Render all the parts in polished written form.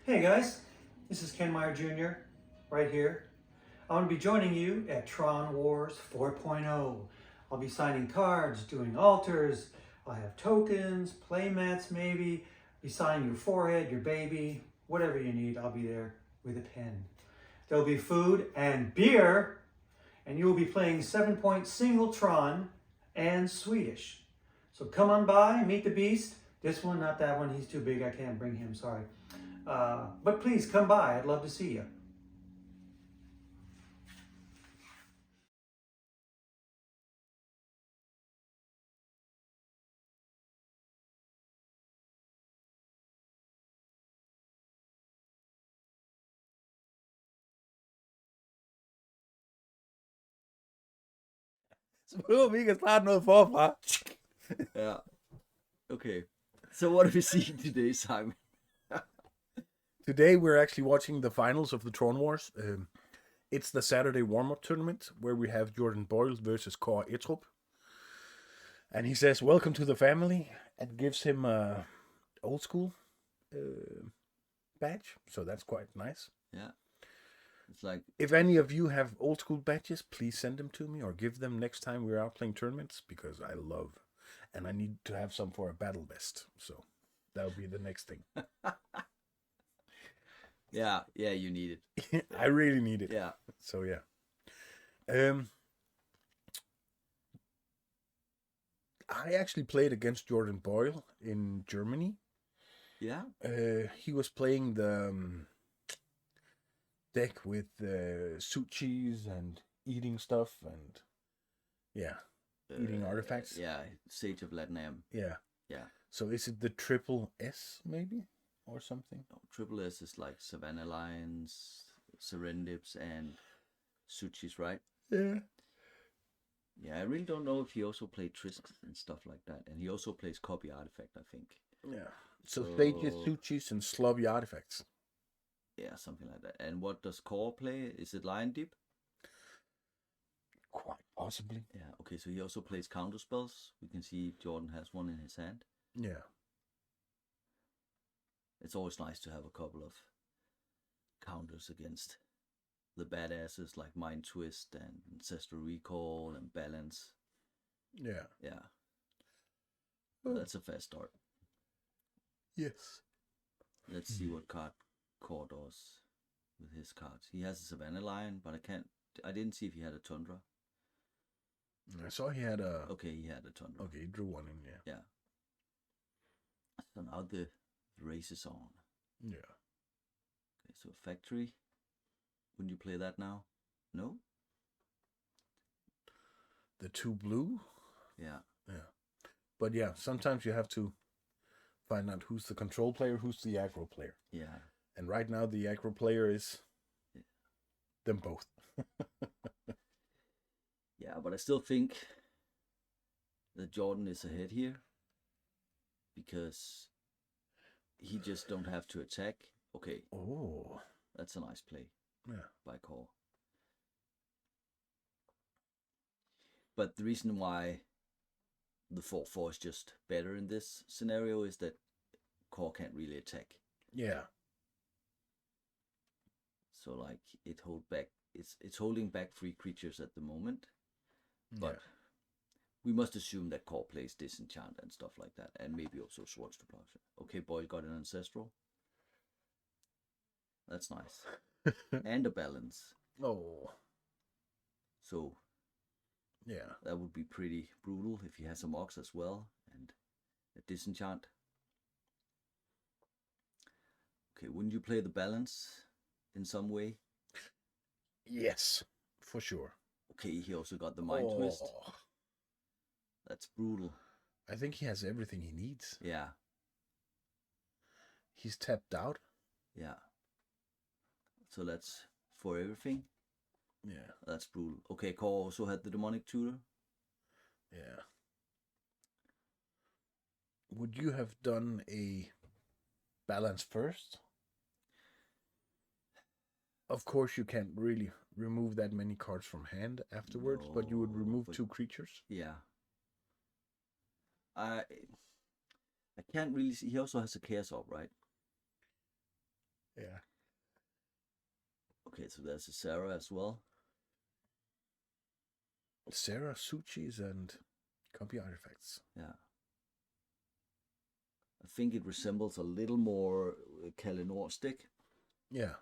Hey guys, this is Ken Meyer Jr. right here. I'm going to be joining you at Tron Wars 4.0. I'll be signing cards, doing altars, I'll have tokens, playmats maybe, be signing your forehead, your baby, whatever you need, I'll be there with a pen. There'll be food and beer, and you'll be playing 7-point single Tron and Swedish. So come on by, meet the beast. This one, not that one, he's too big, I can't bring him, sorry. But please come by, I'd love to see you. Så behøver vi ikke at starte noget forfra. Yeah. Okay. So what do we see today, Simon? Today we're actually watching the finals of the Tron Wars. It's the Saturday warm-up tournament where we have Jordan Boyle versus Kåre Ettrup. And he says, welcome to the family, and gives him a old school badge. So that's quite nice. Yeah. It's like, If any of you have old school badges, please send them to me or give them next time we're out playing tournaments, because I love, and I need to have some for a battle vest. So that'll be the next thing. yeah, you need it. I really need it. Yeah. So yeah. I actually played against Jordan Boyle in Germany. Yeah. He was playing the deck with sushis and eating stuff and eating artifacts. Yeah, Sage of Latinam. Yeah. Yeah. So is it the triple S maybe or something? No, Triple S is like Savannah Lions, Serendips, and Suchis, right? Yeah. Yeah, I really don't know if he also played Trisk and stuff like that. And he also plays Copy Artifact, I think. Yeah. So stages, sushis, and slobby artifacts. Yeah, something like that. And what does Kåre play? Is it Lion Deep? Quite possibly. Yeah, okay, so he also plays counter spells. We can see Jordan has one in his hand. Yeah. It's always nice to have a couple of counters against the badasses like Mind Twist and Ancestral Recall and Balance. Yeah. Yeah. Oh. That's a fast start. Yes. Let's see what card Kåre does with his cards. He has a Savannah Lion, but I didn't see if he had a Tundra. I saw he had a... Okay, he had a Tundra. Okay, he drew one in, yeah. Yeah. So now the race is on. Yeah. Okay, so Factory. Wouldn't you play that now? No? The 2 blue? Yeah. Yeah. But yeah, sometimes you have to find out who's the control player, who's the aggro player. Yeah. And right now the aggro player is them both. Yeah, but I still think that Jordan is ahead here because he just don't have to attack. Okay. Oh. That's a nice play. Yeah. By Kåre. But the reason why the 4/4 is just better in this scenario is that Kåre can't really attack. Yeah. So like it's holding back 3 creatures at the moment. But we must assume that Kåre plays Disenchant and stuff like that, and maybe also Swords to Production. Okay, Boyle got an Ancestral. That's nice. And a Balance. Oh. So yeah, that would be pretty brutal if he has a Mox as well and a Disenchant. Okay, wouldn't you play the Balance in some way? Yes, for sure. Okay, he also got the Mind Twist. That's brutal. I think he has everything he needs. Yeah. He's tapped out. Yeah. So that's for everything. Yeah. That's brutal. Okay, Kåre also had the Demonic Tutor. Yeah. Would you have done a balance first? Of course, you can't really remove that many cards from hand afterwards, but you would remove 2 creatures. Yeah. I can't really see. He also has a Chaos Orb, right? Yeah. Okay, so there's a Sarah as well. Sarah, Suchis, and copy artifacts. Yeah. I think it resembles a little more Kalinor stick. Yeah.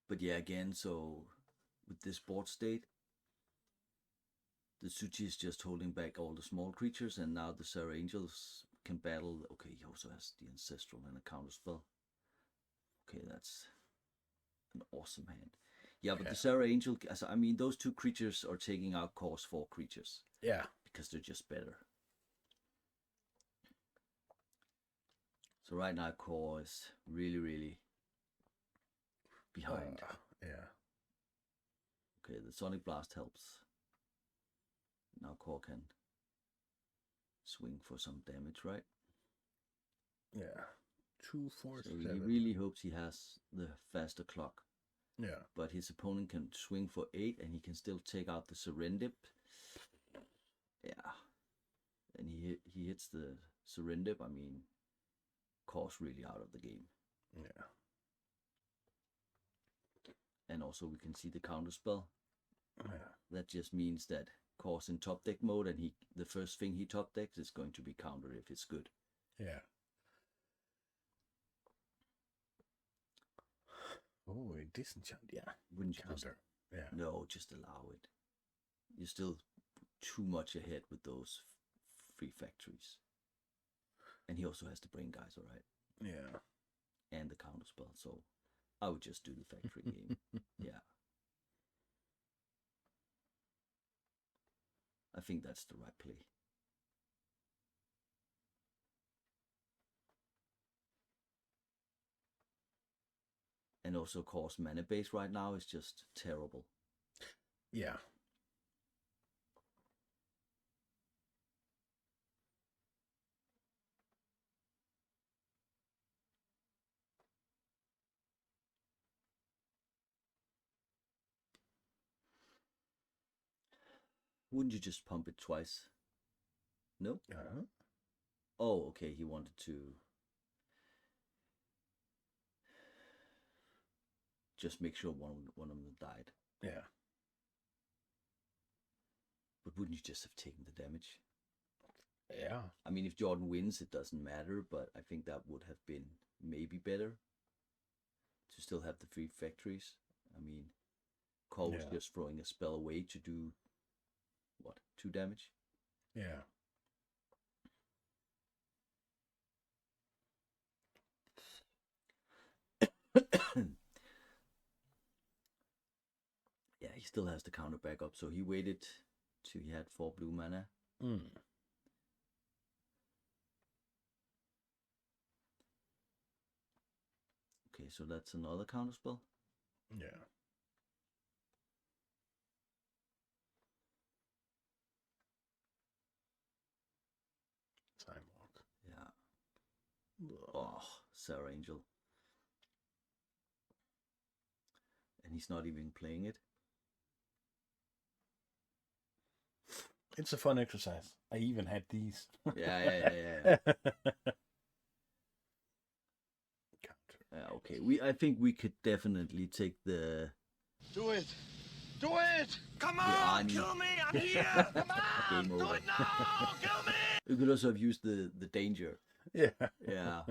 But yeah, again, so with this board state, the Suchi is just holding back all the small creatures, and now the Sarah Angels can battle. Okay, he also has the Ancestral and a counter spell. Okay, that's an awesome hand. Yeah, but the Sarah Angel, I mean, those two creatures are taking out Kåre's 4 creatures. Yeah. Because they're just better. So right now, Kåre is really, really behind. Yeah. Okay, the Sonic Blast helps. Now Kåre can swing for some damage, right? Yeah. 2, 4, So 7. he really hopes he has the faster clock. Yeah. But his opponent can swing for 8 and he can still take out the Serendip. Yeah. And he hits the Serendip. I mean, Kåre's really out of the game. Yeah. And also we can see the counter spell. Yeah. That just means that Kåre's in top deck mode, and the first thing he top decks is going to be countered if it's good. Yeah. Oh, a disenchant. Yeah. Wouldn't you Counter. Yeah. No, just allow it. You're still too much ahead with those free factories. And he also has the brain guys, all right? Yeah. And the counter spell, so I would just do the factory game. Yeah. I think that's the right play. And also Kåre's mana base right now is just terrible. Yeah. Wouldn't you just pump it twice? No? Uh-huh. Oh, okay, he wanted to just make sure one of them died. Yeah. But wouldn't you just have taken the damage? Yeah. I mean, if Jordan wins, it doesn't matter, but I think that would have been maybe better to still have the 3 factories. I mean, Kåre was just throwing a spell away to do, what, 2 damage? Yeah. Yeah, he still has the counter backup, so he waited till he had 4 blue mana. Mm. Okay, so that's another counter spell. Yeah. Time walk. Yeah. Oh, Sarah Angel. And he's not even playing it. It's a fun exercise. I even had these. Yeah. Okay, I think we could definitely take the... Do it! Do it! Come on, kill me! I'm here! Come on, do it now! Kill me! We could also have used the danger. Yeah. Yeah.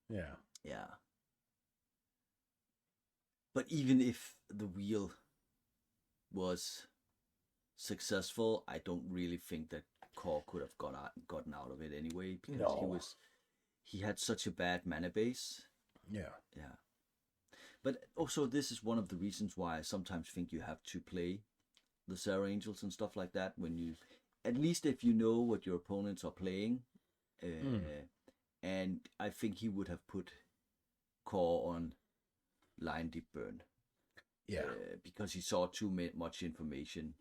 Yeah. Yeah. But even if the wheel was successful, I don't really think that Kåre could have gotten out of it anyway, because he had such a bad mana base. Yeah. Yeah. But also, this is one of the reasons why I sometimes think you have to play the Sarah Angels and stuff like that, when you, at least if you know what your opponents are playing. And I think he would have put Kåre on Line Deep Burn. Yeah. Because he saw too much information.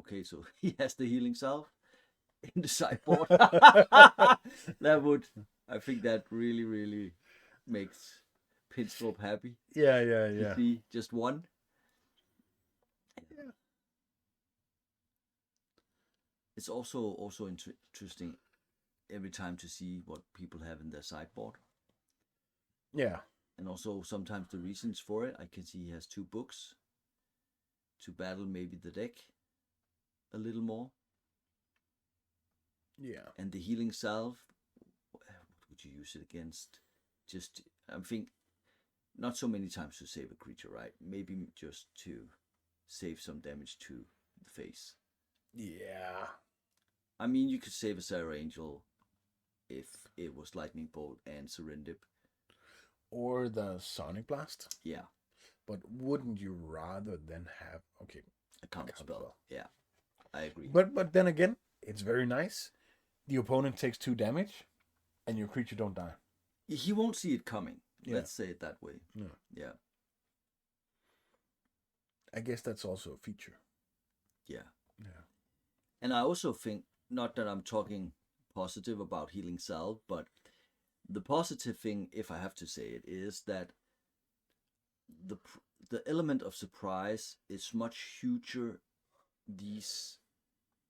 Okay, so he has the Healing Salve in the sideboard. I think that really, really makes Pinstrop happy. Yeah. To see just one. It's also interesting every time to see what people have in their sideboard. Yeah. And also sometimes the reasons for it. I can see he has 2 books to battle maybe the deck a little more. Yeah. And the healing salve, what would you use it against? Just, I think, not so many times to save a creature, right? Maybe just to save some damage to the face. Yeah. I mean, you could save a Sarah Angel if it was Lightning Bolt and Serendip. Or the Sonic Blast. Yeah, But wouldn't you rather than have a counter spell. Yeah, I agree. But then again, it's very nice. The opponent takes 2 damage, and your creature don't die. He won't see it coming. Yeah. Let's say it that way. Yeah. Yeah. I guess that's also a feature. Yeah. Yeah. And I also think, not that I'm talking positive about Healing Salve, but the positive thing, if I have to say it, is that the element of surprise is much huger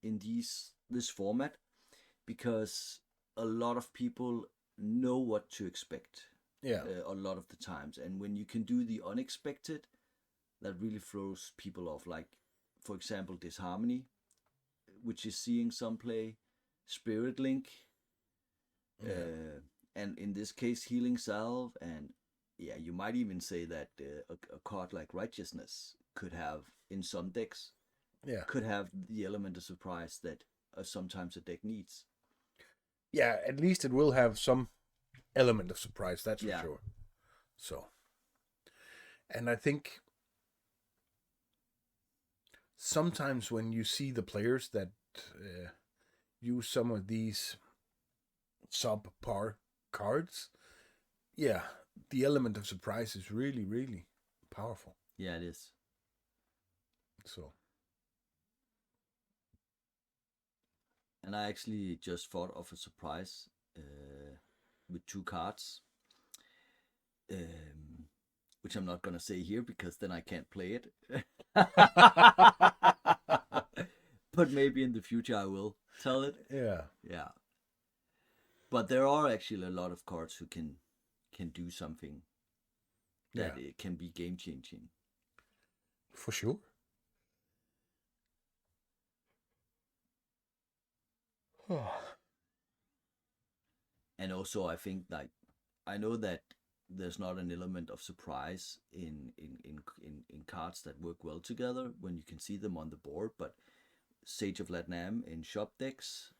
in this format, because a lot of people know what to expect. Yeah. A lot of the times, and when you can do the unexpected, that really throws people off. Like, for example, Disharmony, which is seeing some play, Spirit Link, and in this case, Healing Salve, and yeah, you might even say that a card like Righteousness could have, in some decks, could have the element of surprise that sometimes a deck needs. Yeah, at least it will have some element of surprise, that's for Yeah. sure. So, and I think sometimes when you see the players that use some of these subpar cards, yeah, the element of surprise is really, really powerful. Yeah, it is. So, And I actually just thought of a surprise with 2 cards, which I'm not gonna say here because then I can't play it. But maybe in the future I will tell it. yeah. Yeah. But there are actually a lot of cards who can do something that it can be game changing. For sure. And also I think, like, I know that there's not an element of surprise in cards that work well together when you can see them on the board, but Sage of Latnam in shop decks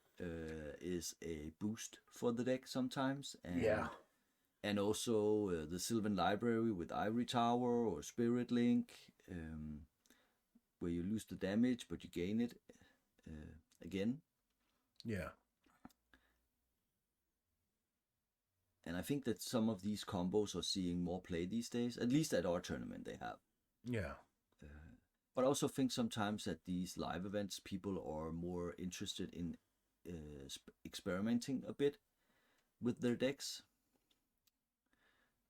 is a boost for the deck sometimes. And, and also the Sylvan Library with Ivory Tower or Spirit Link, where you lose the damage but you gain it again. Yeah. And I think that some of these combos are seeing more play these days, at least at our tournament they have. Yeah. But I also think sometimes at these live events, people are more interested in experimenting a bit with their decks.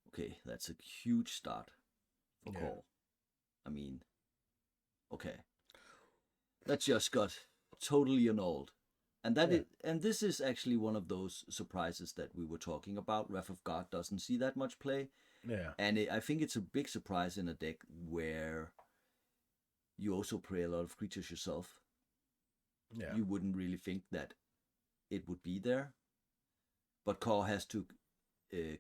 Okay, that's a huge start for Kåre. I mean, okay. That just got totally annulled. And and this is actually one of those surprises that we were talking about. Wrath of God doesn't see that much play. Yeah. And I think it's a big surprise in a deck where you also play a lot of creatures yourself. Yeah. You wouldn't really think that it would be there. But Kåre has to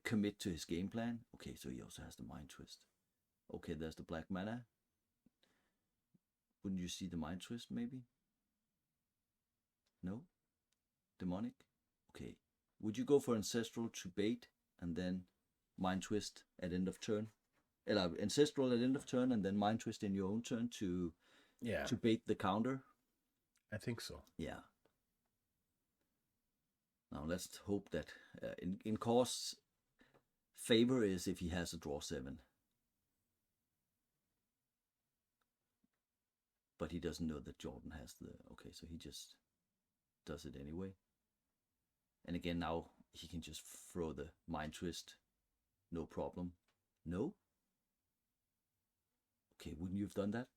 commit to his game plan. Okay, so he also has the Mind Twist. Okay, there's the black mana. Wouldn't you see the Mind Twist maybe? No? Demonic? Okay. Would you go for Ancestral to bait and then Mind Twist at end of turn? Ancestral at end of turn and then Mind Twist in your own turn to bait the counter? I think so. Yeah. Now let's hope that in Kåre's favor is if he has a draw 7. But he doesn't know that Jordan has the... Okay, so he just does it anyway. And again, now he can just throw the Mind Twist. No problem. No? Okay, wouldn't you have done that?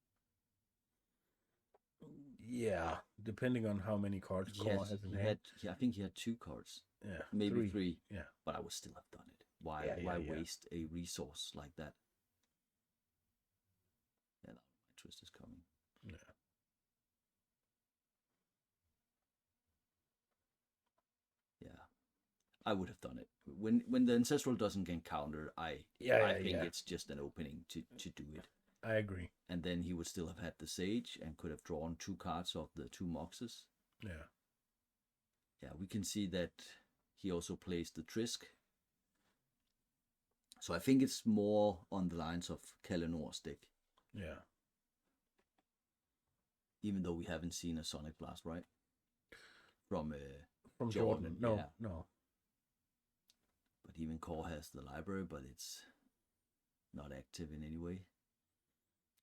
Yeah, depending on how many cards Kåre has in hand. I think he had 2 cards. Yeah, Maybe 3. Yeah. But I would still have done it. Why waste a resource like that? Yeah, my twist is coming. Yeah. Yeah. I would have done it. When the ancestral doesn't get countered, I think it's just an opening to do it. I agree. And then he would still have had the Sage and could have drawn 2 cards of the 2 Moxes. Yeah. Yeah, we can see that he also plays the Trisk. So I think it's more on the lines of Kalinor's deck. Yeah. Even though we haven't seen a Sonic Blast, right? From Jordan. No, yeah. no. But even Kåre has the library, but it's not active in any way.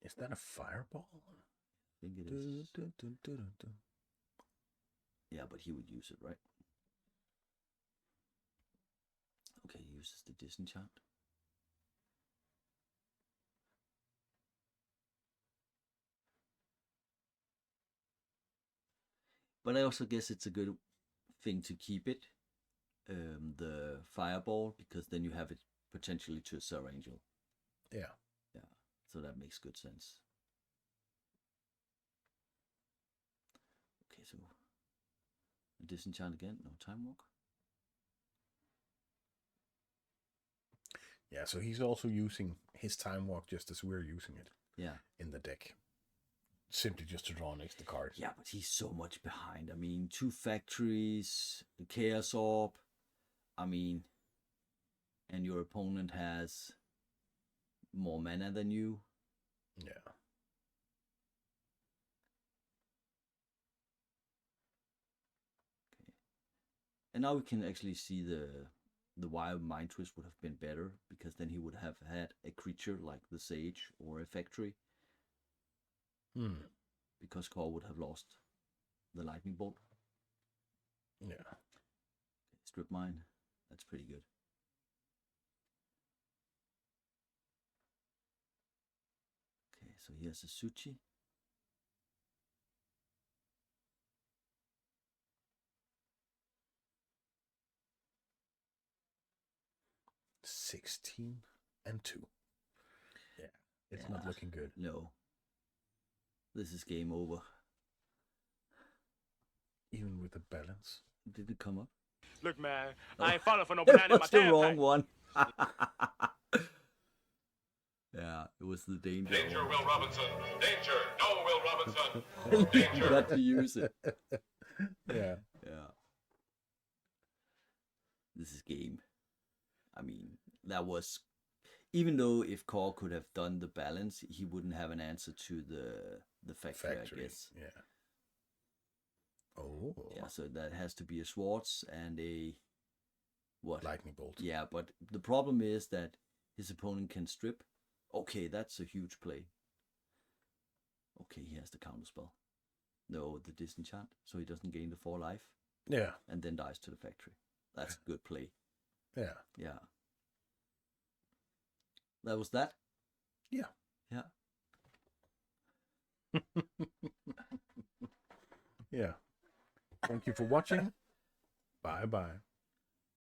Is that a fireball? I think it is. Yeah, but he would use it, right? Okay, he uses the disenchant. But I also guess it's a good thing to keep it, the fireball, because then you have it potentially to a Sir Angel. Yeah. Yeah, so that makes good sense. Okay, so a disenchant again, no time walk. Yeah, so he's also using his time walk just as we're using it. Yeah. In the deck. Simply just to draw an extra card. Yeah, but he's so much behind. I mean, 2 factories, the Chaos Orb. I mean, and your opponent has more mana than you. Yeah. Okay. And now we can actually see the Wild Mind Twist would have been better, because then he would have had a creature like the Sage or a factory. Because Kåre would have lost the Lightning Bolt. Yeah. Okay, Strip Mine. That's pretty good. Okay, so here's a Suchi. $16 and 2. Yeah. It's not looking good. No. This is game over. Even with the balance. Did it come up? Look, man, I ain't falling for no banana in my That's the damn wrong pack. one. Yeah, it was the danger. Danger, Will Robinson. Danger. No, Will Robinson. You got to use it. Yeah. Yeah. This is game. I mean, that was... Even though if Kåre could have done the balance, he wouldn't have an answer to the factory, I guess. Yeah. Oh. Yeah, so that has to be a Swords and a... What? Lightning Bolt. Yeah, but the problem is that his opponent can strip. Okay, that's a huge play. Okay, he has the counterspell. No, the disenchant, so he doesn't gain the 4 life. Yeah. And then dies to the factory. That's a good play. Yeah. Yeah. That was that? Yeah. Yeah. Yeah. Thank you for watching. Bye-bye.